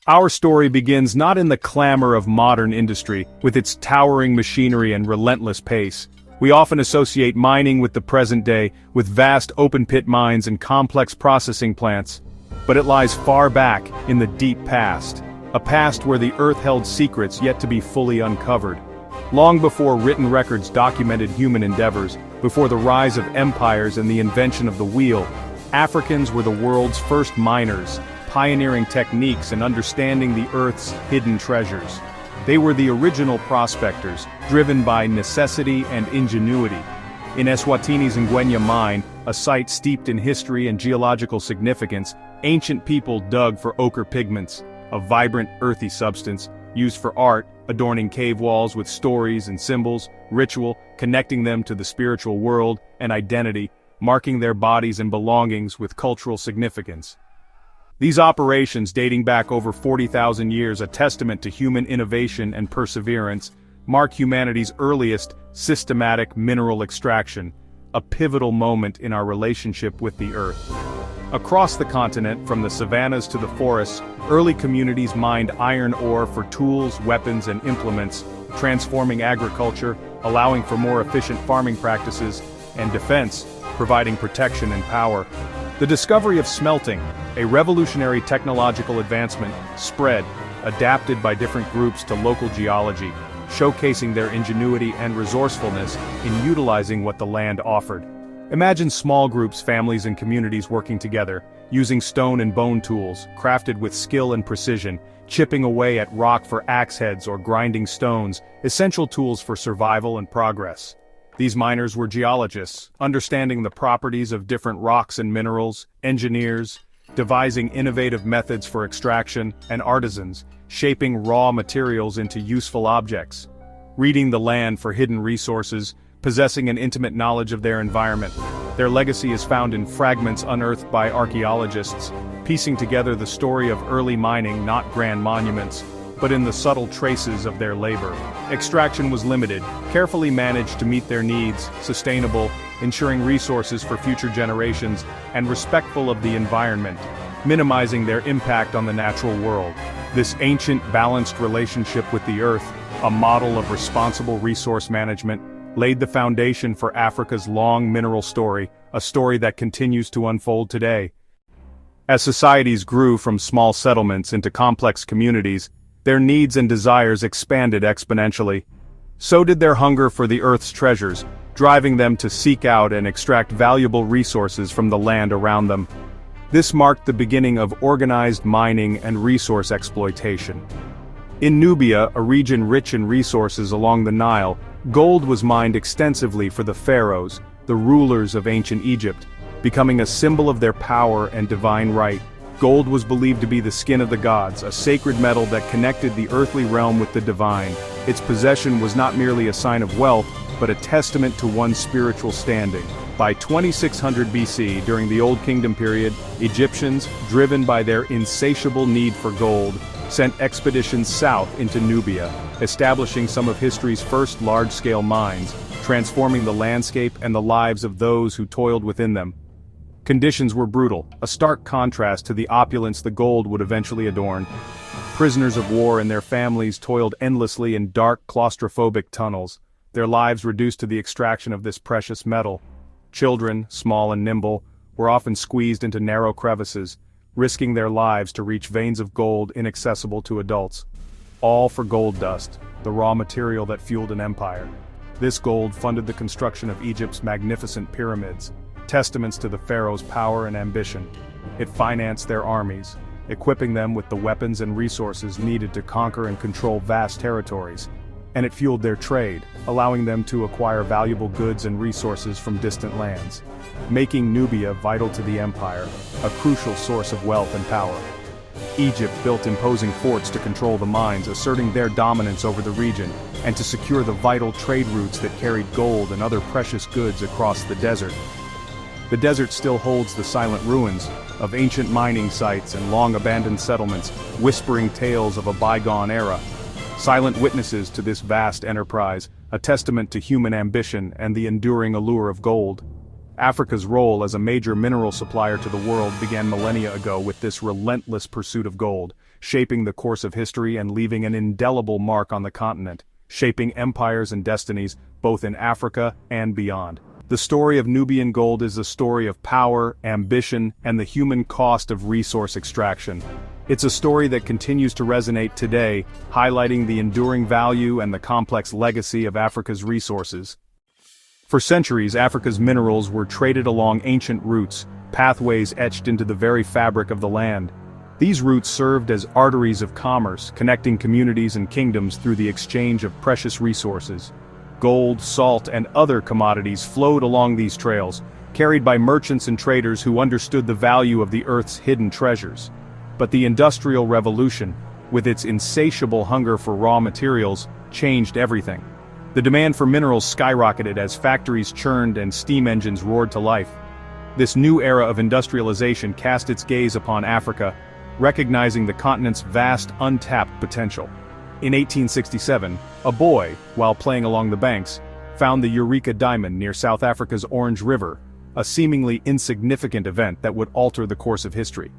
Our story begins not in the clamor of modern industry, with its towering machinery and relentless pace. We often associate mining with the present day, with vast open-pit mines and complex processing plants. But it lies far back, in the deep past. A past where the earth held secrets yet to be fully uncovered. Long before written records documented human endeavors, before the rise of empires and the invention of the wheel, Africans were the world's first miners, pioneering techniques and understanding the Earth's hidden treasures. They were the original prospectors, driven by necessity and ingenuity. In Eswatini's Ngwenya mine, a site steeped in history and geological significance, ancient people dug for ochre pigments, a vibrant, earthy substance, used for art, adorning cave walls with stories and symbols, ritual, connecting them to the spiritual world, and identity, marking their bodies and belongings with cultural significance. These operations, dating back over 40,000 years, a testament to human innovation and perseverance, mark humanity's earliest, systematic mineral extraction, a pivotal moment in our relationship with the Earth. Across the continent, from the savannas to the forests, early communities mined iron ore for tools, weapons, and implements, transforming agriculture, allowing for more efficient farming practices, and defense, providing protection and power. The discovery of smelting, a revolutionary technological advancement, spread, adapted by different groups to local geology, showcasing their ingenuity and resourcefulness in utilizing what the land offered. Imagine small groups, families, and communities working together, using stone and bone tools, crafted with skill and precision, chipping away at rock for axe heads or grinding stones, essential tools for survival and progress. These miners were geologists, understanding the properties of different rocks and minerals, engineers, devising innovative methods for extraction, and artisans, shaping raw materials into useful objects. Reading the land for hidden resources, possessing an intimate knowledge of their environment. Their legacy is found in fragments unearthed by archaeologists, piecing together the story of early mining, not grand monuments, but in the subtle traces of their labor. Extraction was limited, carefully managed to meet their needs, sustainable, ensuring resources for future generations, and respectful of the environment, minimizing their impact on the natural world. This ancient, balanced relationship with the earth, a model of responsible resource management, laid the foundation for Africa's long mineral story, a story that continues to unfold today. As societies grew from small settlements into complex communities, their needs and desires expanded exponentially. So did their hunger for the Earth's treasures, driving them to seek out and extract valuable resources from the land around them. This marked the beginning of organized mining and resource exploitation. In Nubia, a region rich in resources along the Nile, gold was mined extensively for the pharaohs, the rulers of ancient Egypt, becoming a symbol of their power and divine right. Gold was believed to be the skin of the gods, a sacred metal that connected the earthly realm with the divine. Its possession was not merely a sign of wealth, but a testament to one's spiritual standing. By 2600 BC, during the Old Kingdom period, Egyptians, driven by their insatiable need for gold, sent expeditions south into Nubia, establishing some of history's first large-scale mines, transforming the landscape and the lives of those who toiled within them. Conditions were brutal, a stark contrast to the opulence the gold would eventually adorn. Prisoners of war and their families toiled endlessly in dark, claustrophobic tunnels, their lives reduced to the extraction of this precious metal. Children, small and nimble, were often squeezed into narrow crevices, risking their lives to reach veins of gold inaccessible to adults. All for gold dust, the raw material that fueled an empire. This gold funded the construction of Egypt's magnificent pyramids, testaments to the pharaoh's power and ambition. It financed their armies, equipping them with the weapons and resources needed to conquer and control vast territories. And it fueled their trade, allowing them to acquire valuable goods and resources from distant lands, making Nubia vital to the empire, a crucial source of wealth and power. Egypt built imposing forts to control the mines, asserting their dominance over the region, and to secure the vital trade routes that carried gold and other precious goods across the desert. The desert still holds the silent ruins of ancient mining sites and long-abandoned settlements, whispering tales of a bygone era. Silent witnesses to this vast enterprise, a testament to human ambition and the enduring allure of gold. Africa's role as a major mineral supplier to the world began millennia ago with this relentless pursuit of gold, shaping the course of history and leaving an indelible mark on the continent, shaping empires and destinies, both in Africa and beyond. The story of Nubian gold is a story of power, ambition, and the human cost of resource extraction. It's a story that continues to resonate today, highlighting the enduring value and the complex legacy of Africa's resources. For centuries, Africa's minerals were traded along ancient routes, pathways etched into the very fabric of the land. These routes served as arteries of commerce, connecting communities and kingdoms through the exchange of precious resources. Gold, salt, and other commodities flowed along these trails, carried by merchants and traders who understood the value of the Earth's hidden treasures. But the Industrial Revolution, with its insatiable hunger for raw materials, changed everything. The demand for minerals skyrocketed as factories churned and steam engines roared to life. This new era of industrialization cast its gaze upon Africa, recognizing the continent's vast untapped potential. In 1867, a boy, while playing along the banks, found the Eureka diamond near South Africa's Orange River, a seemingly insignificant event that would alter the course of history.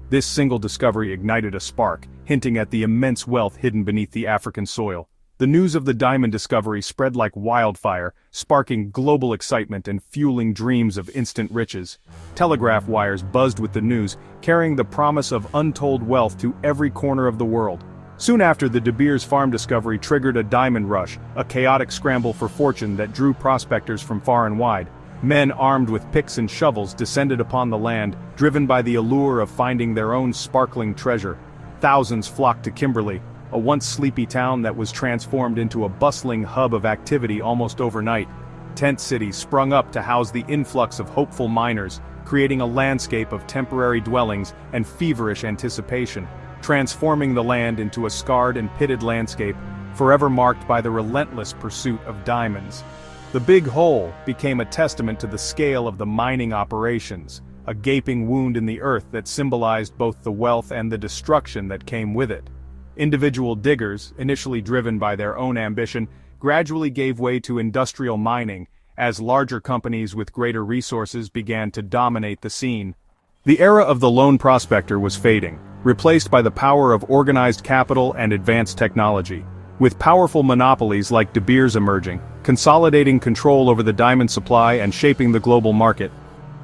This single discovery ignited a spark, hinting at the immense wealth hidden beneath the African soil. The news of the diamond discovery spread like wildfire, sparking global excitement and fueling dreams of instant riches. Telegraph wires buzzed with the news, carrying the promise of untold wealth to every corner of the world. Soon after, the De Beers farm discovery triggered a diamond rush, a chaotic scramble for fortune that drew prospectors from far and wide. Men armed with picks and shovels descended upon the land, driven by the allure of finding their own sparkling treasure. Thousands flocked to Kimberley, a once sleepy town that was transformed into a bustling hub of activity almost overnight. Tent cities sprung up to house the influx of hopeful miners, creating a landscape of temporary dwellings and feverish anticipation, transforming the land into a scarred and pitted landscape, forever marked by the relentless pursuit of diamonds. The Big Hole became a testament to the scale of the mining operations, a gaping wound in the earth that symbolized both the wealth and the destruction that came with it. Individual diggers, initially driven by their own ambition, gradually gave way to industrial mining, as larger companies with greater resources began to dominate the scene. The era of the lone prospector was fading, replaced by the power of organized capital and advanced technology. With powerful monopolies like De Beers emerging, consolidating control over the diamond supply and shaping the global market.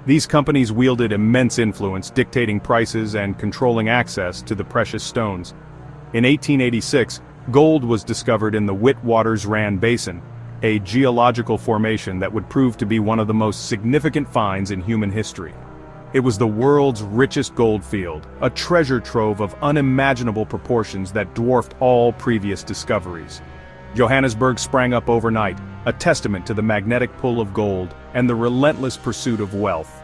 These companies wielded immense influence, dictating prices and controlling access to the precious stones. In 1886, gold was discovered in the Witwatersrand Basin, a geological formation that would prove to be one of the most significant finds in human history. It was the world's richest gold field, a treasure trove of unimaginable proportions that dwarfed all previous discoveries. Johannesburg sprang up overnight, a testament to the magnetic pull of gold and the relentless pursuit of wealth.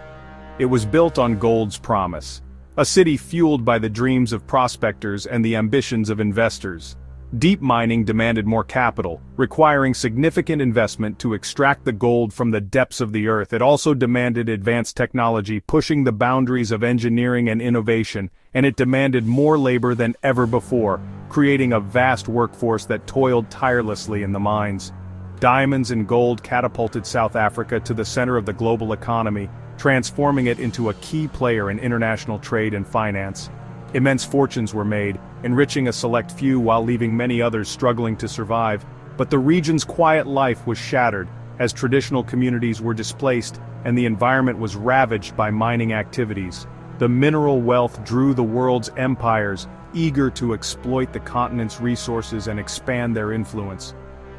It was built on gold's promise, a city fueled by the dreams of prospectors and the ambitions of investors. Deep mining demanded more capital, requiring significant investment to extract the gold from the depths of the earth. It also demanded advanced technology, pushing the boundaries of engineering and innovation, and it demanded more labor than ever before, creating a vast workforce that toiled tirelessly in the mines. Diamonds and gold catapulted South Africa to the center of the global economy, transforming it into a key player in international trade and finance. Immense fortunes were made, enriching a select few while leaving many others struggling to survive. But the region's quiet life was shattered, as traditional communities were displaced and the environment was ravaged by mining activities. The mineral wealth drew the world's empires, eager to exploit the continent's resources and expand their influence.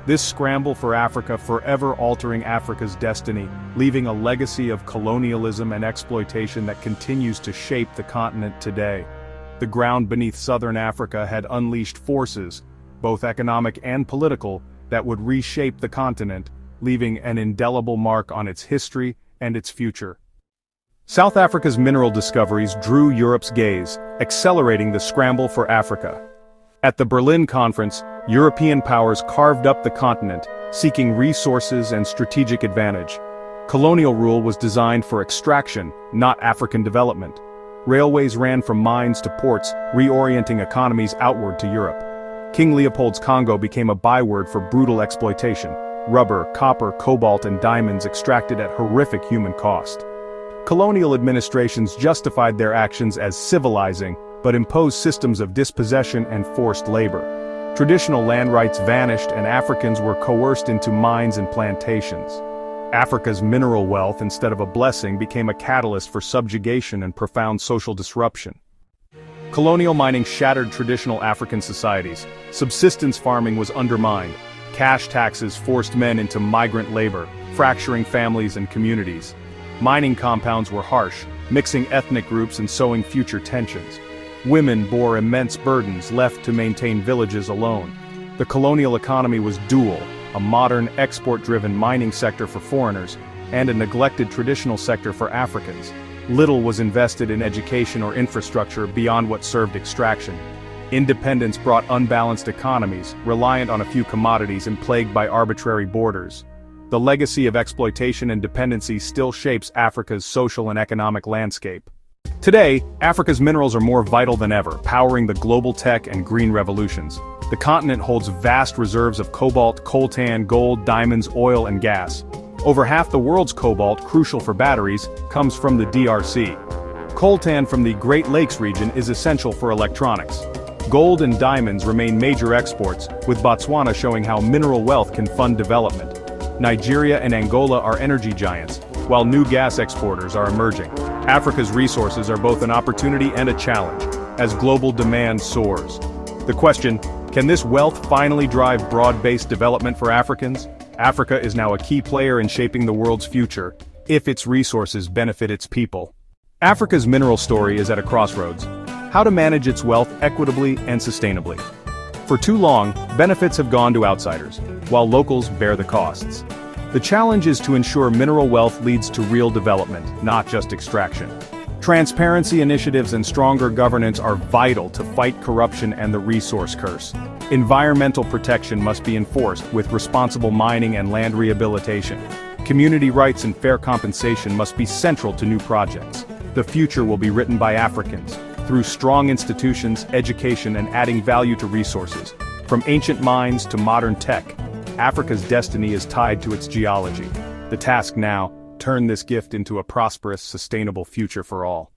This scramble for Africa forever altering Africa's destiny, leaving a legacy of colonialism and exploitation that continues to shape the continent today. The ground beneath southern Africa had unleashed forces, both economic and political, that would reshape the continent, leaving an indelible mark on its history and its future. South Africa's mineral discoveries drew Europe's gaze, accelerating the scramble for Africa. At the Berlin Conference, European powers carved up the continent, seeking resources and strategic advantage. Colonial rule was designed for extraction, not African development. Railways ran from mines to ports, reorienting economies outward to Europe. King Leopold's Congo became a byword for brutal exploitation: rubber, copper, cobalt, and diamonds extracted at horrific human cost. Colonial administrations justified their actions as civilizing, but imposed systems of dispossession and forced labor. Traditional land rights vanished and Africans were coerced into mines and plantations. Africa's mineral wealth, instead of a blessing, became a catalyst for subjugation and profound social disruption. Colonial mining shattered traditional African societies. Subsistence farming was undermined. Cash taxes forced men into migrant labor, fracturing families and communities. Mining compounds were harsh, mixing ethnic groups and sowing future tensions. Women bore immense burdens, left to maintain villages alone. The colonial economy was dual, a modern, export-driven mining sector for foreigners, and a neglected traditional sector for Africans. Little was invested in education or infrastructure beyond what served extraction. Independence brought unbalanced economies, reliant on a few commodities and plagued by arbitrary borders. The legacy of exploitation and dependency still shapes Africa's social and economic landscape. Today, Africa's minerals are more vital than ever, powering the global tech and green revolutions. The continent holds vast reserves of cobalt, coltan, gold, diamonds, oil, and gas. Over half the world's cobalt, crucial for batteries, comes from the DRC. Coltan from the Great Lakes region is essential for electronics. Gold and diamonds remain major exports, with Botswana showing how mineral wealth can fund development. Nigeria and Angola are energy giants, while new gas exporters are emerging. Africa's resources are both an opportunity and a challenge, as global demand soars. The question, can this wealth finally drive broad-based development for Africans? Africa is now a key player in shaping the world's future, if its resources benefit its people. Africa's mineral story is at a crossroads. How to manage its wealth equitably and sustainably. For too long, benefits have gone to outsiders, while locals bear the costs. The challenge is to ensure mineral wealth leads to real development, not just extraction. Transparency initiatives and stronger governance are vital to fight corruption and the resource curse. Environmental protection must be enforced with responsible mining and land rehabilitation. Community rights and fair compensation must be central to new projects. The future will be written by Africans, through strong institutions, education, and adding value to resources. From ancient mines to modern tech, Africa's destiny is tied to its geology. The task now, turn this gift into a prosperous, sustainable future for all.